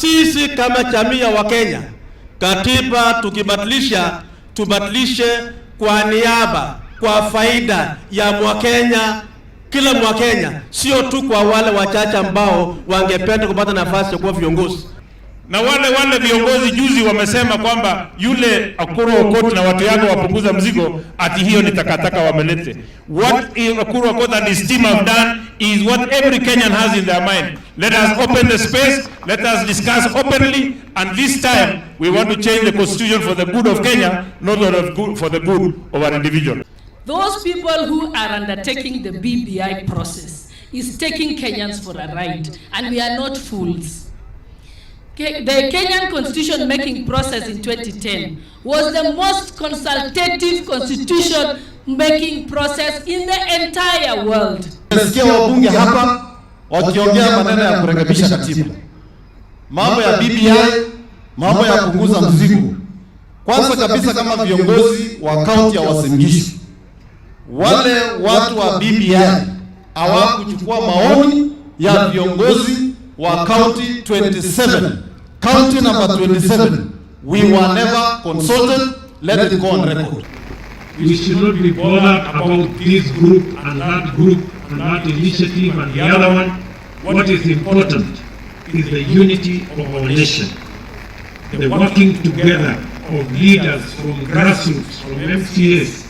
sisi kama jamii ya Wakenya, katiba tukibadilisha, tubadilishe kwa niaba, kwa faida ya Mwakenya, kila Mwakenya, sio tu kwa wale wachache ambao wangependa kupata nafasi ya kuwa viongozi. Na wale viongozi juzi wamesema kwamba yule Akuru Okot na watu yake wapunguza mzigo, ati hiyo ni takataka wamelete. What Akuru Okot and his team have done is what every Kenyan has in their mind. Let us open the space, let us discuss openly, and this time we want to change the constitution for the good of Kenya, not for the good of our individual. Those people who are undertaking the BBI process is taking Kenyans for a ride, and we are not fools. The Kenyan constitution making process in 2010 was the most consultative constitution making process in the entire world. Nasikia wabunge hapa wakiongea maneno ya kurekebisha katiba, mambo ya BBI, mambo ya kupunguza mzigo. Kwanza kabisa, kama viongozi wa kaunti ya Uasin Gishu, wale watu wa BBI hawakuchukua maoni ya viongozi wa county 27, county number 27. We were never consulted. Let it go on record. We should not be bothered about this group and that group and that initiative and the other one. What is important is the unity of our nation, the working together of leaders from grassroots, from MCAs,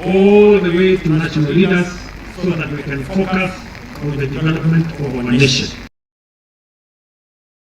all the way to national leaders, so that we can focus on the development of our nation.